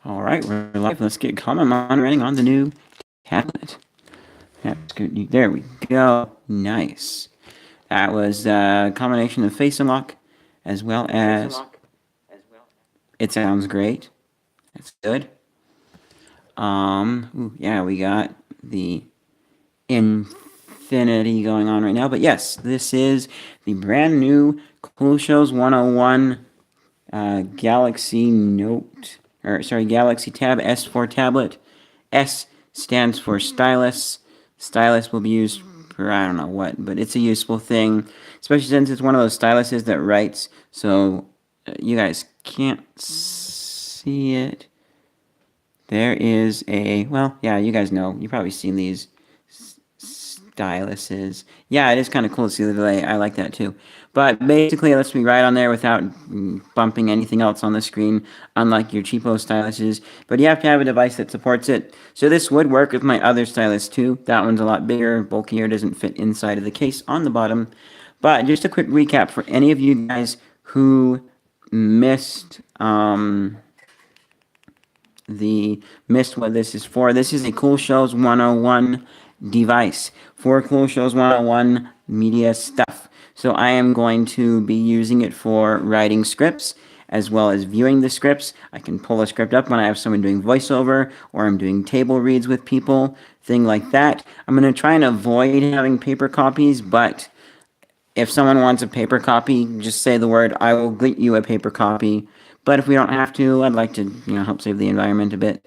All right, we're live. Let's get comment monitoring on the new tablet. There we go. Nice. That was a combination of face unlock as well as. It sounds great. That's good. Yeah, we got the infinity going on right now. But yes, this is the brand new CoolShells 101 Galaxy Galaxy Tab S4 tablet. S stands for stylus. Stylus will be used for I don't know what, but it's a useful thing, especially since it's one of those styluses that writes. So you guys can't see it. There is yeah, you guys know. You've probably seen these styluses. Yeah, it is kind of cool to see the delay. I like that too. But basically, it lets me write on there without bumping anything else on the screen, unlike your cheapo styluses. But you have to have a device that supports it. So this would work with my other stylus too. That one's a lot bigger, bulkier, doesn't fit inside of the case on the bottom. But just a quick recap for any of you guys who missed what this is for. This is a CoolShells 101 device for CoolShells 101 media stuff. So I am going to be using it for writing scripts as well as viewing the scripts. I can pull a script up when I have someone doing voiceover or I'm doing table reads with people, thing like that. I'm going to try and avoid having paper copies, but if someone wants a paper copy, just say the word. I will get you a paper copy. But if we don't have to, I'd like to, help save the environment a bit.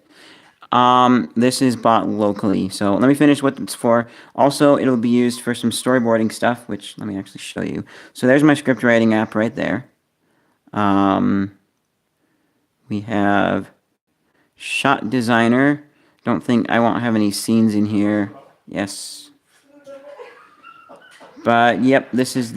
This is bought locally. So let me finish what it's for. Also, it'll be used for some storyboarding stuff, which let me actually show you. So there's my script writing app right there. We have Shot Designer. Don't think I won't have any scenes in here. Yes. But yep, this is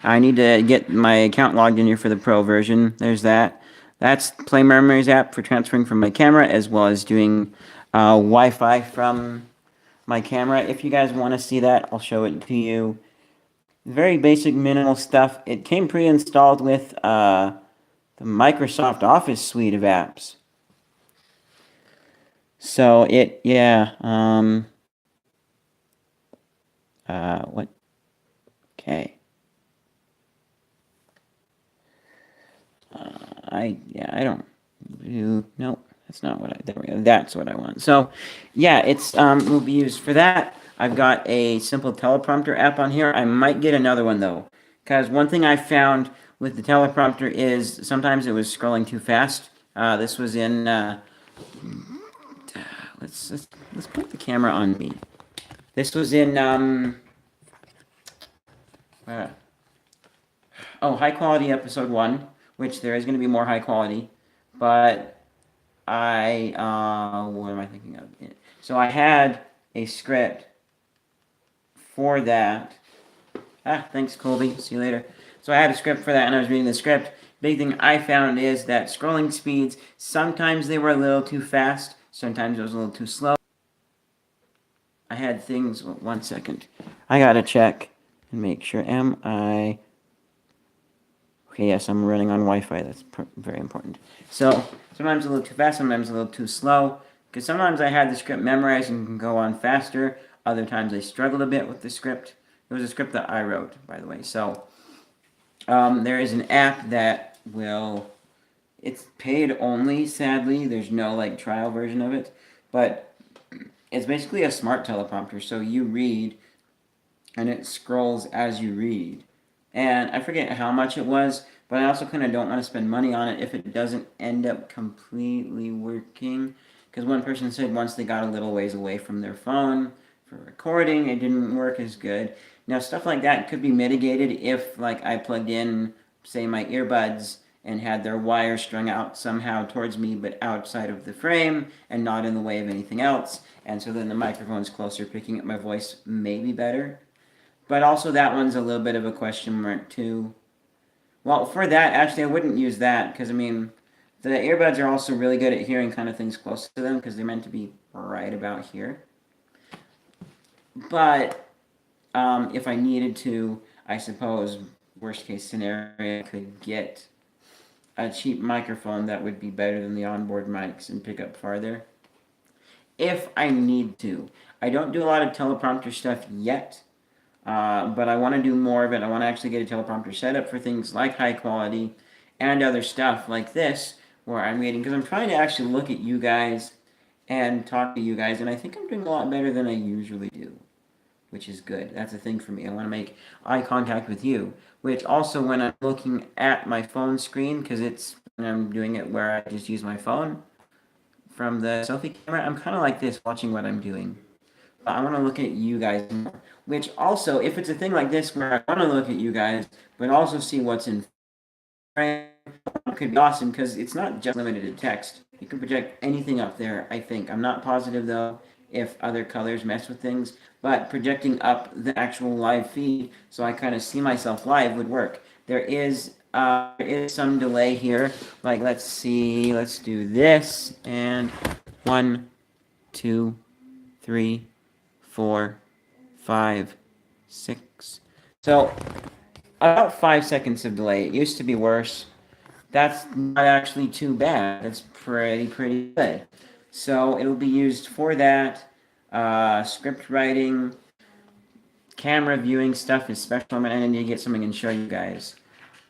I need to get my account logged in here for the pro version. There's that. That's Play Memories app for transferring from my camera as well as doing Wi-Fi from my camera. If you guys want to see that, I'll show it to you. Very basic, minimal stuff. It came pre-installed with the Microsoft Office suite of apps. So what? Okay. I don't do, no, that's not what there we go. That's what I want. So, yeah, it's will be used for that. I've got a simple teleprompter app on here. I might get another one though, because one thing I found with the teleprompter is sometimes it was scrolling too fast. This was in let's put the camera on me. This was in high quality episode 1, which there is going to be more high quality, but what am I thinking of? So I had a script for that. Thanks, Colby. See you later. So I had a script for that, and I was reading the script. Big thing I found is that scrolling speeds, sometimes they were a little too fast, sometimes it was a little too slow. I had things, 1 second. I gotta check and make sure. Okay, yes, I'm running on Wi-Fi. That's very important. So sometimes a little too fast, sometimes a little too slow. Because sometimes I had the script memorized and can go on faster. Other times I struggled a bit with the script. It was a script that I wrote, by the way. So there is an app that it's paid only, sadly. There's no trial version of it. But it's basically a smart teleprompter. So you read and it scrolls as you read. And I forget how much it was, but I also kind of don't want to spend money on it if it doesn't end up completely working. Because one person said once they got a little ways away from their phone for recording, it didn't work as good. Now, stuff like that could be mitigated if, I plugged in, say, my earbuds and had their wire strung out somehow towards me, but outside of the frame and not in the way of anything else. And so then the microphone's closer, picking up my voice may be better. But also that one's a little bit of a question mark too. Well, for that, actually, I wouldn't use that because, the earbuds are also really good at hearing kind of things close to them because they're meant to be right about here. But if I needed to, I suppose, worst case scenario, I could get a cheap microphone that would be better than the onboard mics and pick up farther. If I need to. I don't do a lot of teleprompter stuff yet, but I want to do more of it. I want to actually get a teleprompter set up for things like high quality and other stuff like this, where I'm reading, because I'm trying to actually look at you guys and talk to you guys, and I think I'm doing a lot better than I usually do, which is good. That's a thing for me. I want to make eye contact with you, which also when I'm looking at my phone screen, because it's when I'm doing it where I just use my phone from the selfie camera, I'm kind of like this watching what I'm doing. But I want to look at you guys more. Which also, if it's a thing like this where I want to look at you guys, but also see what's in frame, it could be awesome because it's not just limited to text. You can project anything up there, I think. I'm not positive though if other colors mess with things, but projecting up the actual live feed so I kind of see myself live would work. There is some delay here. Like, let's see, let's do this, and 1, 2, 3, 4, 5, 6. So about 5 seconds of delay. It used to be worse. That's not actually too bad. That's pretty good. So it'll be used for that. Script writing, camera viewing stuff is special. I need to get something and show you guys.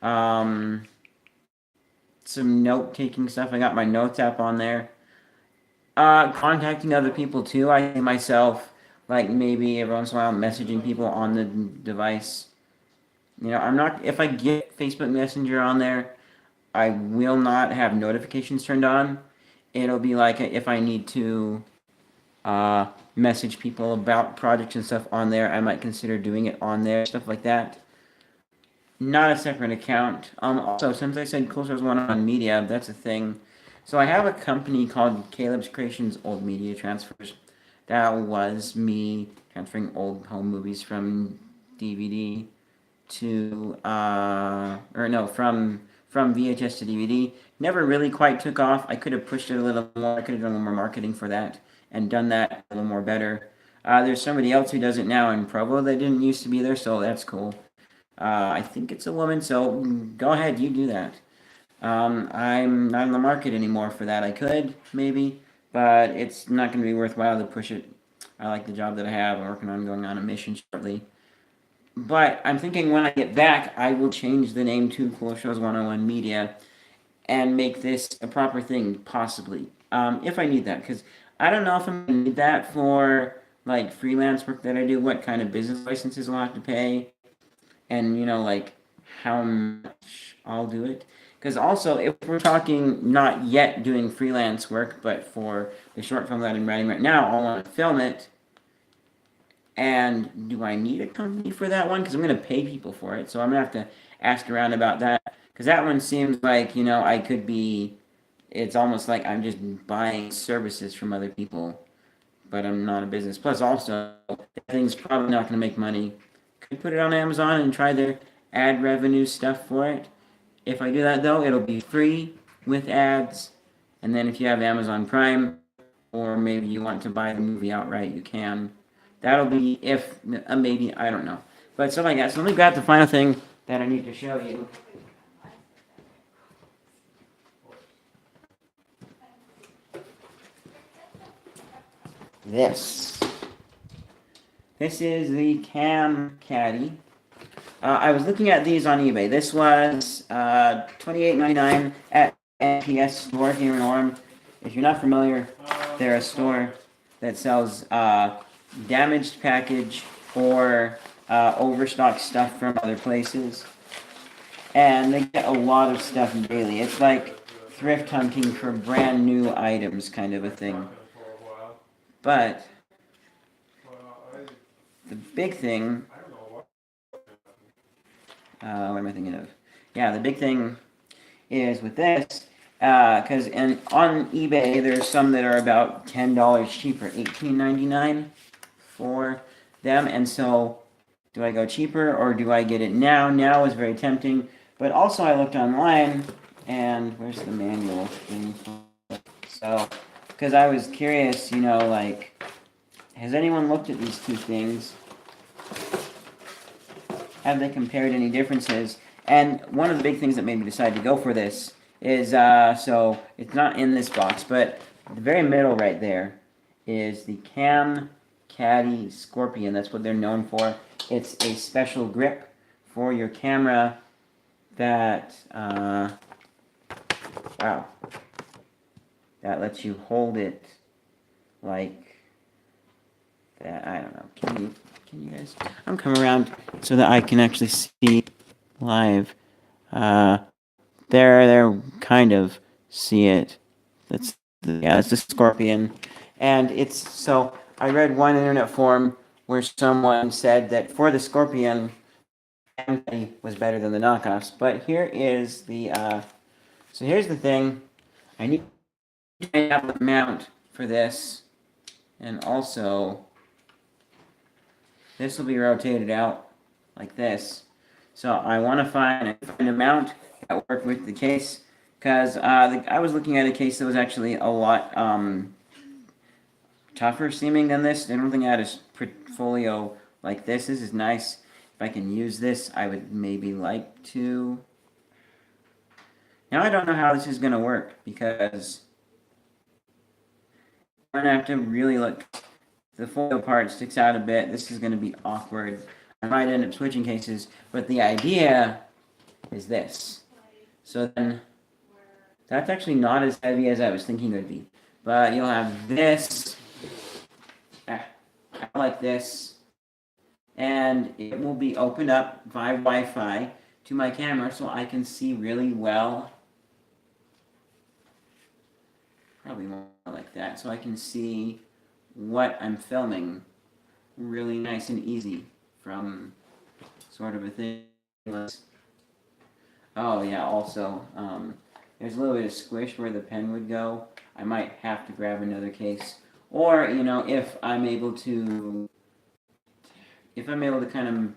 Some note taking stuff. I got my notes app on there. Contacting other people too. I myself, like maybe every once in a while, messaging people on the device. You know, I'm not. If I get Facebook Messenger on there, I will not have notifications turned on. It'll be like if I need to message people about projects and stuff on there, I might consider doing it on there, stuff like that. Not a separate account. Also, since I said Cool Stars 101 Media, that's a thing. So I have a company called Caleb's Creations Old Media Transfers. That was me transferring old home movies from DVD to from VHS to DVD. Never really quite took off. I could have pushed it a little more. I could have done a little more marketing for that and done that a little more better. There's somebody else who does it now in Provo that didn't used to be there, so that's cool. I think it's a woman, so go ahead, you do that. I'm not in the market anymore for that. I could, maybe, but it's not going to be worthwhile to push it. I like the job that I have. I'm working on going on a mission shortly. But I'm thinking when I get back, I will change the name to Cool Shows 101 Media and make this a proper thing, possibly. If I need that, because I don't know if I'm going to need that for like freelance work that I do, what kind of business licenses I'll have to pay, and you know, like how much I'll do it. Because also, if we're talking not yet doing freelance work, but for the short film that I'm writing right now, I want to film it. And do I need a company for that one? Because I'm going to pay people for it. So I'm going to have to ask around about that. Because that one seems like, you know, I could be, it's almost like I'm just buying services from other people. But I'm not a business. Plus, also, that thing's probably not going to make money. Could put it on Amazon and try their ad revenue stuff for it. If I do that, though, it'll be free with ads. And then if you have Amazon Prime, or maybe you want to buy the movie outright, you can. That'll be if, maybe, I don't know. But something like that. So let me grab the final thing that I need to show you. This. This is the Cam Caddy. I was looking at these on eBay. This was $28.99 at NPS store here in Orem. If you're not familiar, they're a store that sells damaged package or overstock stuff from other places. And they get a lot of stuff daily. It's like thrift hunting for brand new items kind of a thing. But the big thing, what am I thinking of? Yeah, the big thing is with this, because on eBay there's some that are about $10 cheaper, $18.99 for them. And so, do I go cheaper or do I get it now? Now is very tempting, but also I looked online, and where's the manual thing? So, because I was curious, you know, like, has anyone looked at these two things? Have they compared any differences? And one of the big things that made me decide to go for this is so it's not in this box, but the very middle right there is the Cam Caddy Scorpion. That's what they're known for. It's a special grip for your camera that wow, that lets you hold it like that. I don't know. Can you guys? I'm coming around so that I can actually see live. There, kind of see it. That's the Scorpion, and it's so. I read one internet forum where someone said that for the Scorpion, was better than the knockoffs. But here is the. So here's the thing. I need to have a mount for this, and also this will be rotated out like this. So I want to find a mount that work with the case, because I was looking at a case that was actually a lot tougher seeming than this. I don't think I had a portfolio like this. This is nice. If I can use this, I would maybe like to. Now I don't know how this is going to work, because I'm going to have to really look. The foil part sticks out a bit. This is going to be awkward. I might end up switching cases, but the idea is this. So then, that's actually not as heavy as I was thinking it would be. But you'll have this, like this, and it will be opened up via Wi-Fi to my camera so I can see really well. Probably more like that, so I can see what I'm filming really nice and easy from sort of a thing. Oh yeah, also, there's a little bit of squish where the pen would go. I might have to grab another case. Or, if I'm able to kind of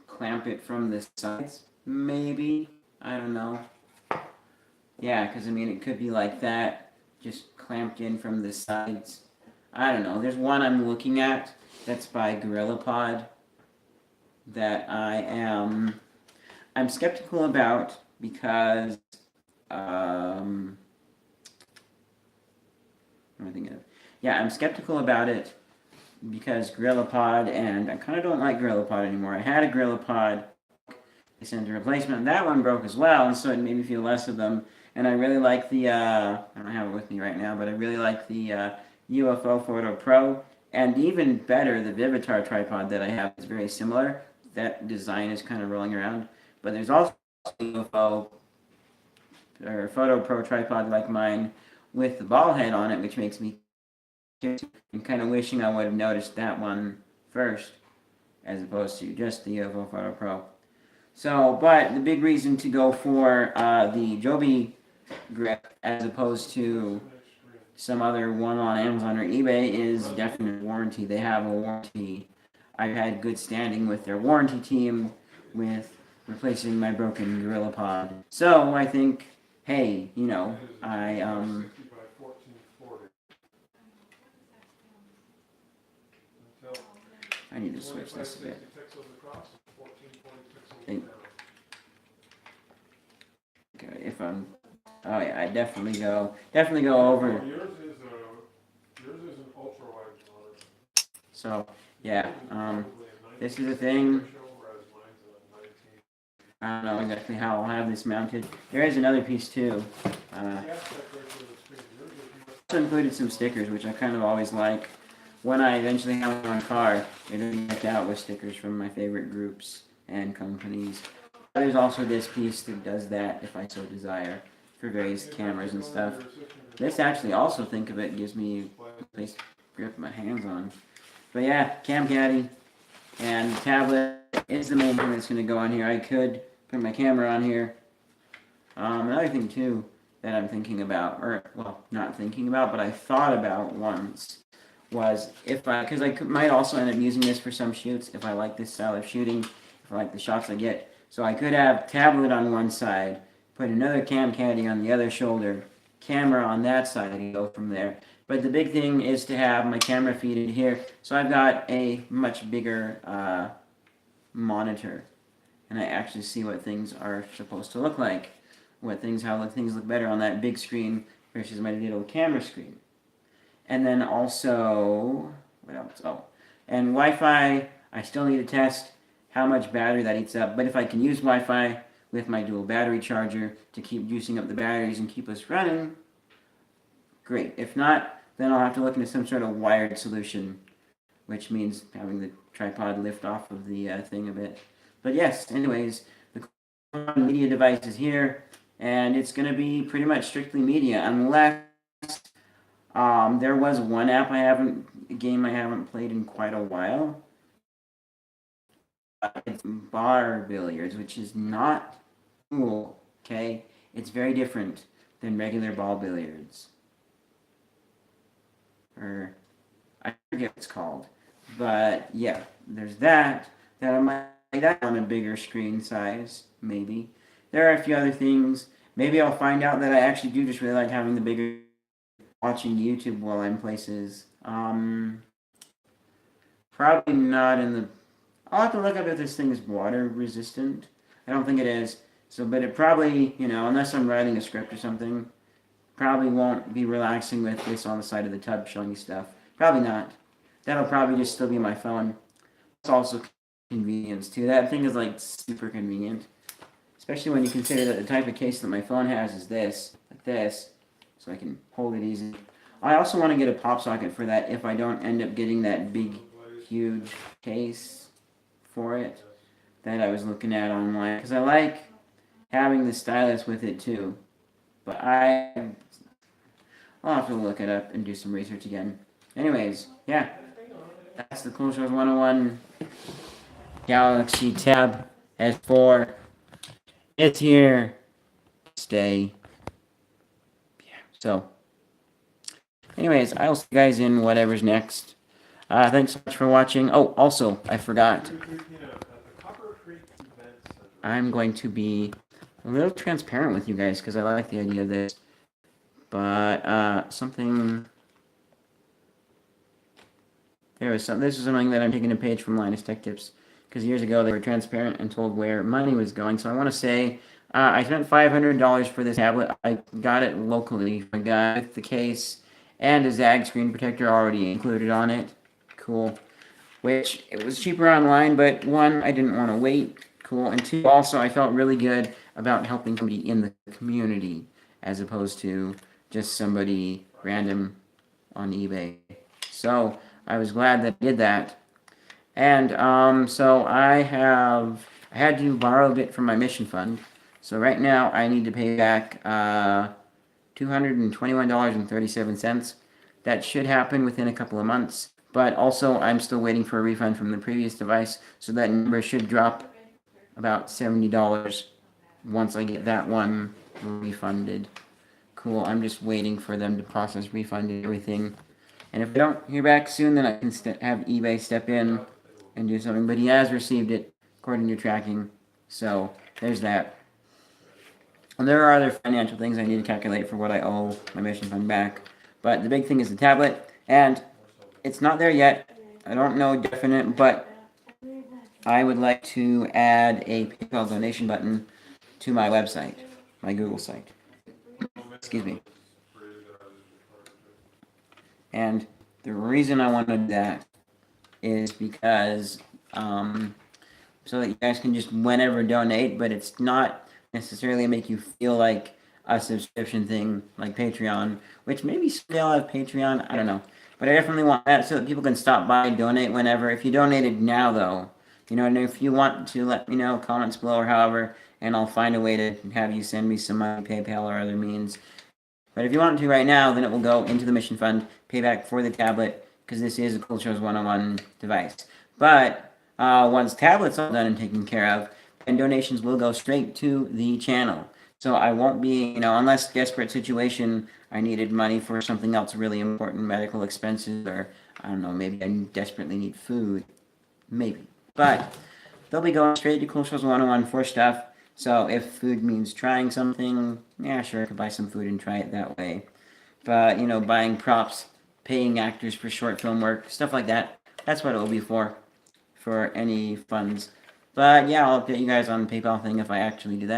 clamp it from the sides, maybe. I don't know. Yeah, because it could be like that, just clamped in from the sides. I don't know. There's one I'm looking at that's by GorillaPod that I'm skeptical about because what am I thinking of? Yeah, I'm skeptical about it because GorillaPod, and I kind of don't like GorillaPod anymore. I had a GorillaPod, they sent a replacement, and that one broke as well, and so it made me feel less of them. And I really like the, I don't have it with me right now, but I really like the UFO Photo Pro, and even better, the Vivitar tripod that I have is very similar. That design is kind of rolling around, but there's also a UFO or Photo Pro tripod like mine with the ball head on it, which makes me kind of wishing I would have noticed that one first, as opposed to just the UFO Photo Pro. So, but the big reason to go for the Joby grip as opposed to some other one on Amazon or eBay is definite warranty. They have a warranty. I've had good standing with their warranty team with replacing my broken GorillaPod. So I think, hey, I need to switch this a bit. Okay, if I'm, oh yeah, I definitely go over. Yours is an ultra wide monitor. So yeah, this is a thing. I don't know exactly how I'll have this mounted. There is another piece too. Also included some stickers, which I kind of always like. When I eventually have my own car, it'll be decked out with stickers from my favorite groups and companies. There's also this piece that does that if I so desire for various cameras and stuff. This actually also, think of it, gives me a place to grip my hands on. But yeah, Cam Caddy and tablet is the main thing that's going to go on here. I could put my camera on here. Another thing too that I'm thinking about, or well, not thinking about, but I thought about once, was because I might also end up using this for some shoots if I like this style of shooting, if I like the shots I get. So I could have tablet on one side, put another Cam Caddy on the other shoulder, camera on that side, and go from there. But the big thing is to have my camera feeded here, so I've got a much bigger monitor, and I actually see what things are supposed to look like. how things look better on that big screen versus my little camera screen. And then also, what else? Oh, and Wi-Fi, I still need to test how much battery that eats up. But if I can use Wi-Fi with my dual battery charger to keep juicing up the batteries and keep us running, great. If not, then I'll have to look into some sort of wired solution, which means having the tripod lift off of the thing a bit. But yes, anyways, the media device is here, and it's going to be pretty much strictly media, unless there was one game I haven't played in quite a while. It's bar billiards, which is not cool, okay? It's very different than regular ball billiards. Or, I forget what it's called. But, yeah, there's that. That I might that on a bigger screen size, maybe. There are a few other things. Maybe I'll find out that I actually do just really like having the bigger watching YouTube while I'm places. Probably not in the. I'll have to look up if this thing is water resistant. I don't think it is. So, but it probably, unless I'm writing a script or something, probably won't be relaxing with this on the side of the tub showing you stuff. Probably not. That'll probably just still be my phone. It's also convenience too. That thing is like super convenient, especially when you consider that the type of case that my phone has is this, like this, so I can hold it easy. I also want to get a pop socket for that if I don't end up getting that big, huge case for it that I was looking at online, because I like having the stylus with it too. But I'll have to look it up and do some research again. Anyways, yeah, that's the Cool Shows 101 Galaxy Tab S4. It's here. Stay. Yeah. So, anyways, I'll see you guys in whatever's next. Thanks so much for watching. Oh, also, I forgot. I'm going to be a little transparent with you guys because I like the idea of this. But something. This is something that I'm taking a page from Linus Tech Tips, because years ago they were transparent and told where money was going. So I want to say I spent $500 for this tablet. I got it locally. I got it with the case and a ZAG screen protector already included on it. Cool. Which, it was cheaper online, but one, I didn't want to wait. Cool. And two, also, I felt really good about helping somebody in the community as opposed to just somebody random on eBay. So I was glad that I did that. And so I had to borrow a bit from my mission fund. So right now I need to pay back $221.37. That should happen within a couple of months. But also I'm still waiting for a refund from the previous device, so that number should drop about $70 once I get that one refunded. Cool, I'm just waiting for them to process refund and everything. And if I don't hear back soon, then I can have eBay step in and do something. But he has received it, according to tracking. So, there's that. And there are other financial things I need to calculate for what I owe my mission fund back. But the big thing is the tablet. And it's not there yet. I don't know definite, but I would like to add a PayPal donation button to my website, my Google site. Excuse me. And the reason I want to do that is because so that you guys can just whenever donate, but it's not necessarily make you feel like a subscription thing like Patreon, which maybe still have Patreon, I don't know. But I definitely want that so that people can stop by, donate whenever. If you donated now, though, and if you want to let me know, comments below or however, and I'll find a way to have you send me some money, PayPal or other means. But if you want to right now, then it will go into the mission fund, payback for the tablet, because this is a Cool Shows 101 device. But once tablet's all done and taken care of, then donations will go straight to the channel. So I won't be, unless desperate situation, I needed money for something else really important, medical expenses, or I don't know, maybe I desperately need food. Maybe. But they'll be going straight to Cool Shows 101 for stuff. So if food means trying something, yeah, sure, I could buy some food and try it that way. But, buying props, paying actors for short film work, stuff like that, that's what it will be for any funds. But yeah, I'll update you guys on the PayPal thing if I actually do that.